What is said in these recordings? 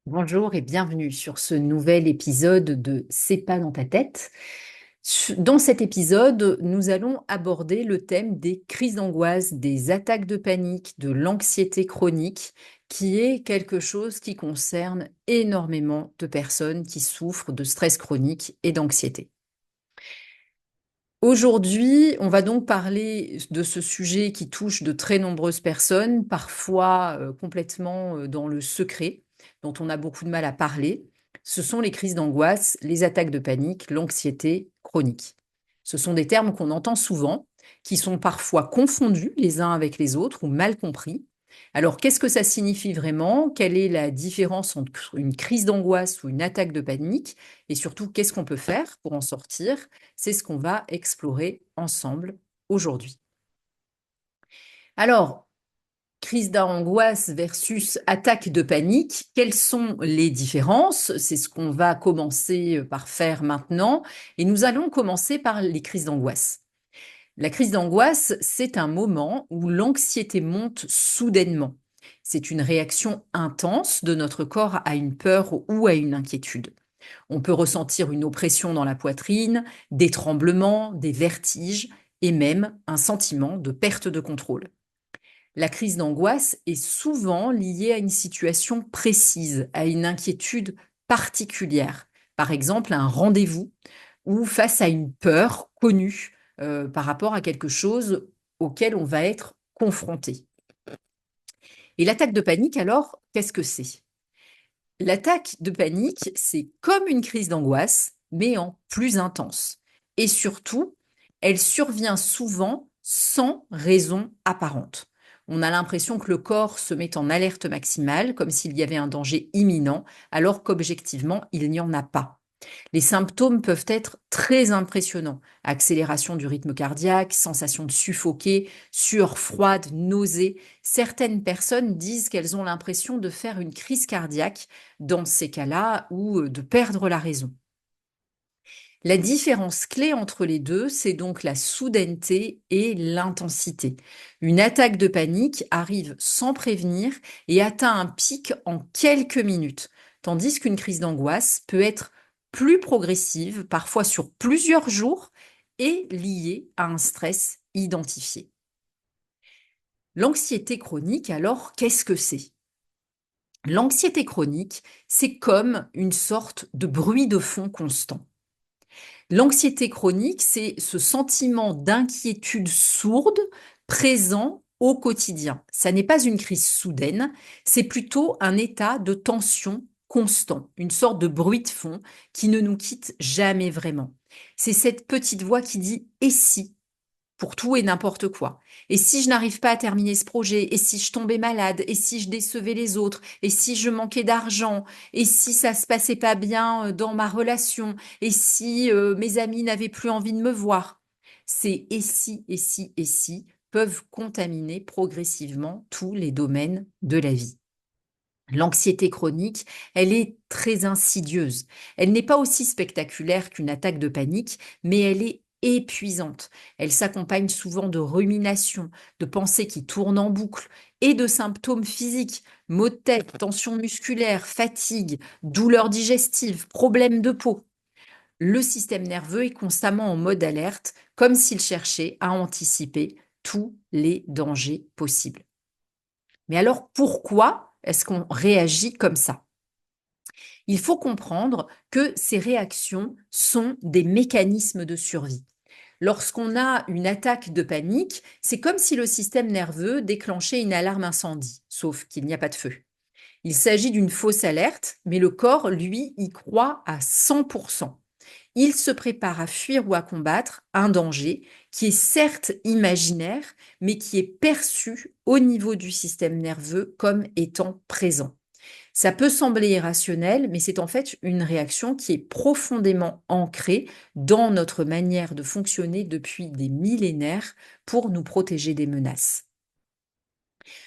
Bonjour et bienvenue sur ce nouvel épisode de C'est pas dans ta tête. Dans cet épisode, nous allons aborder le thème des crises d'angoisse, des attaques de panique, de l'anxiété chronique, qui est quelque chose qui concerne énormément de personnes qui souffrent de stress chronique et d'anxiété. Aujourd'hui, on va donc parler de ce sujet qui touche de très nombreuses personnes, parfois complètement dans le secret, dont on a beaucoup de mal à parler. Ce sont les crises d'angoisse, les attaques de panique, l'anxiété chronique. Ce sont des termes qu'on entend souvent, qui sont parfois confondus les uns avec les autres ou mal compris. Alors, qu'est-ce que ça signifie vraiment? Quelle est la différence entre une crise d'angoisse ou une attaque de panique? Et surtout, qu'est-ce qu'on peut faire pour en sortir? C'est ce qu'on va explorer ensemble aujourd'hui. Alors, crise d'angoisse versus attaque de panique, quelles sont les différences? C'est ce qu'on va commencer par faire maintenant. Et nous allons commencer par les crises d'angoisse. La crise d'angoisse, c'est un moment où l'anxiété monte soudainement. C'est une réaction intense de notre corps à une peur ou à une inquiétude. On peut ressentir une oppression dans la poitrine, des tremblements, des vertiges et même un sentiment de perte de contrôle. La crise d'angoisse est souvent liée à une situation précise, à une inquiétude particulière, par exemple à un rendez-vous ou face à une peur connue par rapport à quelque chose auquel on va être confronté. Et l'attaque de panique, alors, qu'est-ce que c'est? L'attaque de panique, c'est comme une crise d'angoisse, mais en plus intense. Et surtout, elle survient souvent sans raison apparente. On a l'impression que le corps se met en alerte maximale, comme s'il y avait un danger imminent, alors qu'objectivement, il n'y en a pas. Les symptômes peuvent être très impressionnants. Accélération du rythme cardiaque, sensation de suffoquer, sueur froide, nausée. Certaines personnes disent qu'elles ont l'impression de faire une crise cardiaque dans ces cas-là ou de perdre la raison. La différence clé entre les deux, c'est donc la soudaineté et l'intensité. Une attaque de panique arrive sans prévenir et atteint un pic en quelques minutes, tandis qu'une crise d'angoisse peut être plus progressive, parfois sur plusieurs jours, et liée à un stress identifié. L'anxiété chronique, alors, qu'est-ce que c'est? L'anxiété chronique, c'est comme une sorte de bruit de fond constant. L'anxiété chronique, c'est ce sentiment d'inquiétude sourde présent au quotidien. Ça n'est pas une crise soudaine, c'est plutôt un état de tension constant, une sorte de bruit de fond qui ne nous quitte jamais vraiment. C'est cette petite voix qui dit «et si?» pour tout et n'importe quoi. Et si je n'arrive pas à terminer ce projet? Et si je tombais malade? Et si je décevais les autres? Et si je manquais d'argent? Et si ça se passait pas bien dans ma relation? Et si mes amis n'avaient plus envie de me voir? Ces et si peuvent contaminer progressivement tous les domaines de la vie. L'anxiété chronique, elle est très insidieuse. Elle n'est pas aussi spectaculaire qu'une attaque de panique, mais elle est épuisante. Elle s'accompagne souvent de ruminations, de pensées qui tournent en boucle et de symptômes physiques, maux de tête, tension musculaire, fatigue, douleurs digestives, problèmes de peau. Le système nerveux est constamment en mode alerte, comme s'il cherchait à anticiper tous les dangers possibles. Mais alors pourquoi est-ce qu'on réagit comme ça? Il faut comprendre que ces réactions sont des mécanismes de survie. Lorsqu'on a une attaque de panique, c'est comme si le système nerveux déclenchait une alarme incendie, sauf qu'il n'y a pas de feu. Il s'agit d'une fausse alerte, mais le corps, lui, y croit à 100%. Il se prépare à fuir ou à combattre un danger qui est certes imaginaire, mais qui est perçu au niveau du système nerveux comme étant présent. Ça peut sembler irrationnel, mais c'est en fait une réaction qui est profondément ancrée dans notre manière de fonctionner depuis des millénaires pour nous protéger des menaces.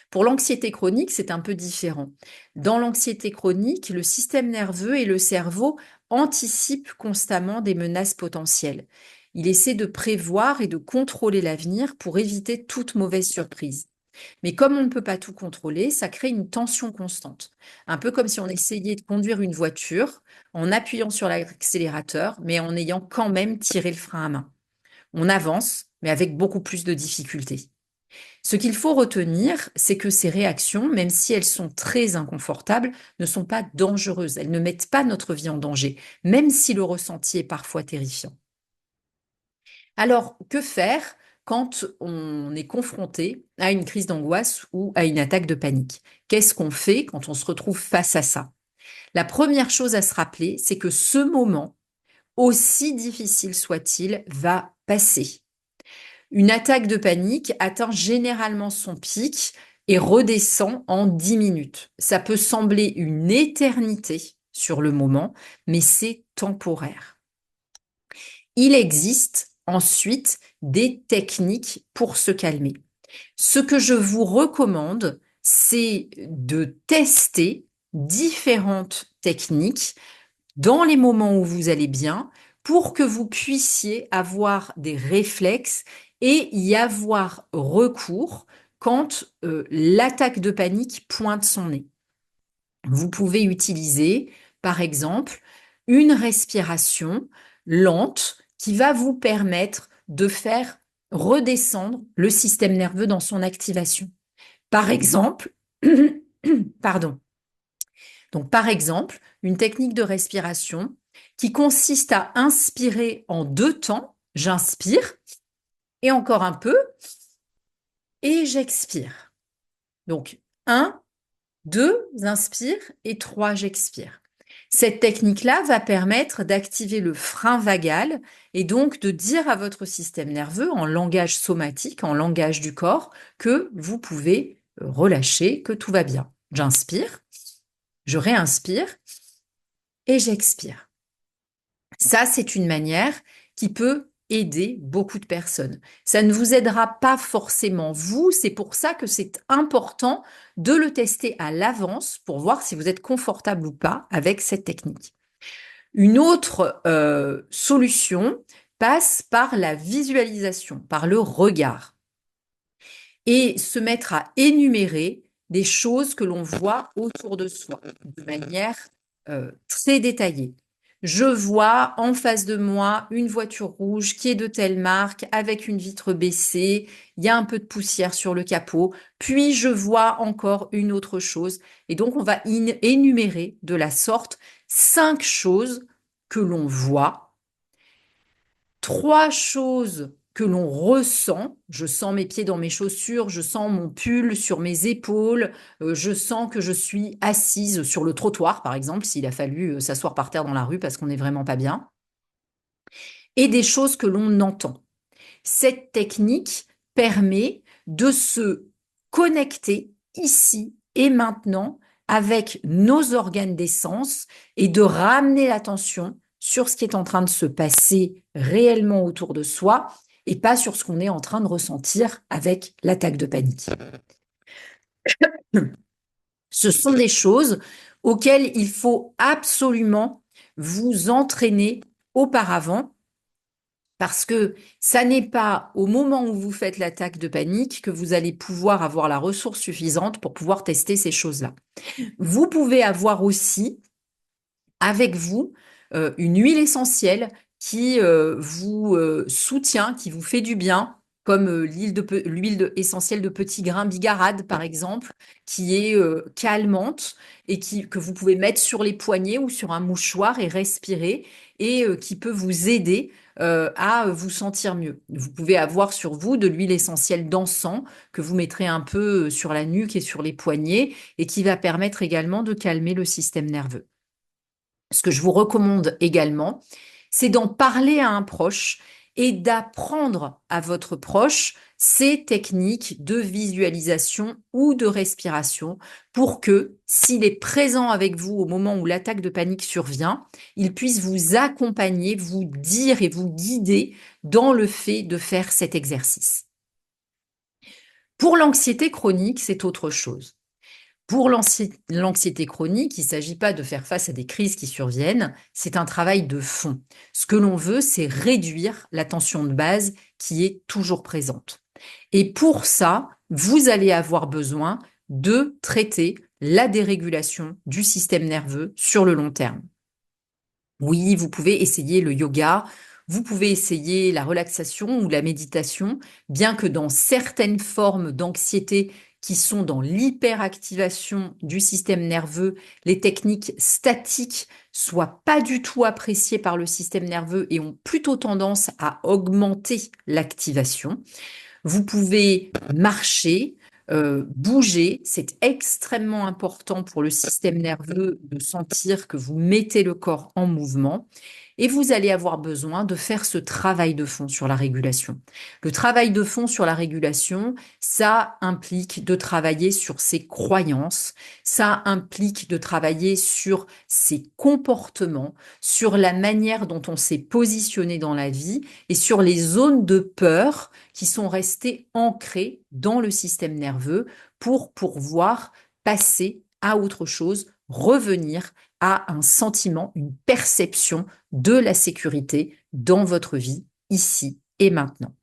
Pour l'anxiété chronique, c'est un peu différent. Dans l'anxiété chronique, le système nerveux et le cerveau anticipent constamment des menaces potentielles. Il essaie de prévoir et de contrôler l'avenir pour éviter toute mauvaise surprise. Mais comme on ne peut pas tout contrôler, ça crée une tension constante. Un peu comme si on essayait de conduire une voiture en appuyant sur l'accélérateur, mais en ayant quand même tiré le frein à main. On avance, mais avec beaucoup plus de difficultés. Ce qu'il faut retenir, c'est que ces réactions, même si elles sont très inconfortables, ne sont pas dangereuses. Elles ne mettent pas notre vie en danger, même si le ressenti est parfois terrifiant. Alors, que faire quand on est confronté à une crise d'angoisse ou à une attaque de panique? Qu'est-ce qu'on fait quand on se retrouve face à ça? La première chose à se rappeler, c'est que ce moment, aussi difficile soit-il, va passer. Une attaque de panique atteint généralement son pic et redescend en 10 minutes. Ça peut sembler une éternité sur le moment, mais c'est temporaire. Il existe ensuite des techniques pour se calmer. Ce que je vous recommande, c'est de tester différentes techniques dans les moments où vous allez bien pour que vous puissiez avoir des réflexes et y avoir recours quand l'attaque de panique pointe son nez. Vous pouvez utiliser, par exemple, une respiration lente qui va vous permettre de faire redescendre le système nerveux dans son activation. Par exemple, pardon. Donc, par exemple, une technique de respiration qui consiste à inspirer en 2 temps. J'inspire et encore un peu et j'expire. Donc, 1, 2, j'inspire et 3, j'expire. Cette technique-là va permettre d'activer le frein vagal et donc de dire à votre système nerveux en langage somatique, en langage du corps, que vous pouvez relâcher, que tout va bien. J'inspire, je réinspire et j'expire. Ça, c'est une manière qui peut aider beaucoup de personnes. Ça ne vous aidera pas forcément vous, c'est pour ça que c'est important de le tester à l'avance pour voir si vous êtes confortable ou pas avec cette technique. Une autre solution passe par la visualisation, par le regard, et se mettre à énumérer des choses que l'on voit autour de soi de manière très détaillée. Je vois en face de moi une voiture rouge qui est de telle marque avec une vitre baissée, il y a un peu de poussière sur le capot, puis je vois encore une autre chose. Et donc on va énumérer de la sorte 5 choses que l'on voit, 3 choses que l'on ressent. Je sens mes pieds dans mes chaussures, je sens mon pull sur mes épaules, je sens que je suis assise sur le trottoir, par exemple, s'il a fallu s'asseoir par terre dans la rue parce qu'on n'est vraiment pas bien, et des choses que l'on entend. Cette technique permet de se connecter ici et maintenant avec nos organes des sens et de ramener l'attention sur ce qui est en train de se passer réellement autour de soi et pas sur ce qu'on est en train de ressentir avec l'attaque de panique. Ce sont des choses auxquelles il faut absolument vous entraîner auparavant parce que ça n'est pas au moment où vous faites l'attaque de panique que vous allez pouvoir avoir la ressource suffisante pour pouvoir tester ces choses-là. Vous pouvez avoir aussi avec vous une huile essentielle qui vous soutient, qui vous fait du bien, comme l'huile essentielle de petit grain bigarade, par exemple, qui est calmante et que vous pouvez mettre sur les poignets ou sur un mouchoir et respirer et qui peut vous aider à vous sentir mieux. Vous pouvez avoir sur vous de l'huile essentielle d'encens que vous mettrez un peu sur la nuque et sur les poignets et qui va permettre également de calmer le système nerveux. Ce que je vous recommande également, c'est d'en parler à un proche et d'apprendre à votre proche ces techniques de visualisation ou de respiration pour que, s'il est présent avec vous au moment où l'attaque de panique survient, il puisse vous accompagner, vous dire et vous guider dans le fait de faire cet exercice. Pour l'anxiété chronique, c'est autre chose. Pour l'anxiété chronique, il ne s'agit pas de faire face à des crises qui surviennent, c'est un travail de fond. Ce que l'on veut, c'est réduire la tension de base qui est toujours présente. Et pour ça, vous allez avoir besoin de traiter la dérégulation du système nerveux sur le long terme. Oui, vous pouvez essayer le yoga, vous pouvez essayer la relaxation ou la méditation, bien que dans certaines formes d'anxiété qui sont dans l'hyperactivation du système nerveux, les techniques statiques soient pas du tout appréciées par le système nerveux et ont plutôt tendance à augmenter l'activation. Vous pouvez marcher, bouger. C'est extrêmement important pour le système nerveux de sentir que vous mettez le corps en mouvement. Et vous allez avoir besoin de faire ce travail de fond sur la régulation. Le travail de fond sur la régulation, ça implique de travailler sur ses croyances, ça implique de travailler sur ses comportements, sur la manière dont on s'est positionné dans la vie et sur les zones de peur qui sont restées ancrées dans le système nerveux pour pouvoir passer à autre chose, revenir à un sentiment, une perception de la sécurité dans votre vie, ici et maintenant.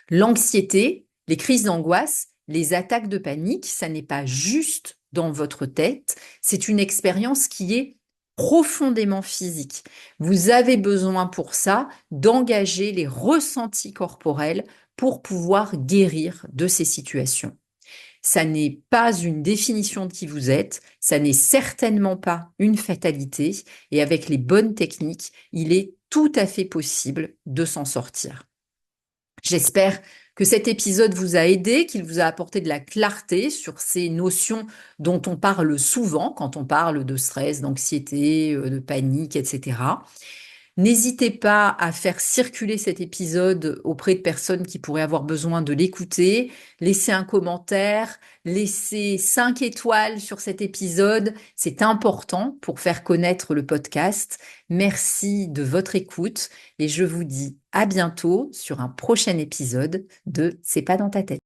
L'anxiété, les crises d'angoisse, les attaques de panique, ça n'est pas juste dans votre tête, c'est une expérience qui est profondément physique. Vous avez besoin pour ça d'engager les ressentis corporels pour pouvoir guérir de ces situations. Ça n'est pas une définition de qui vous êtes, ça n'est certainement pas une fatalité, et avec les bonnes techniques, il est tout à fait possible de s'en sortir. J'espère que cet épisode vous a aidé, qu'il vous a apporté de la clarté sur ces notions dont on parle souvent quand on parle de stress, d'anxiété, de panique, etc. N'hésitez pas à faire circuler cet épisode auprès de personnes qui pourraient avoir besoin de l'écouter. Laissez un commentaire, laissez 5 étoiles sur cet épisode. C'est important pour faire connaître le podcast. Merci de votre écoute et je vous dis à bientôt sur un prochain épisode de C'est pas dans ta tête.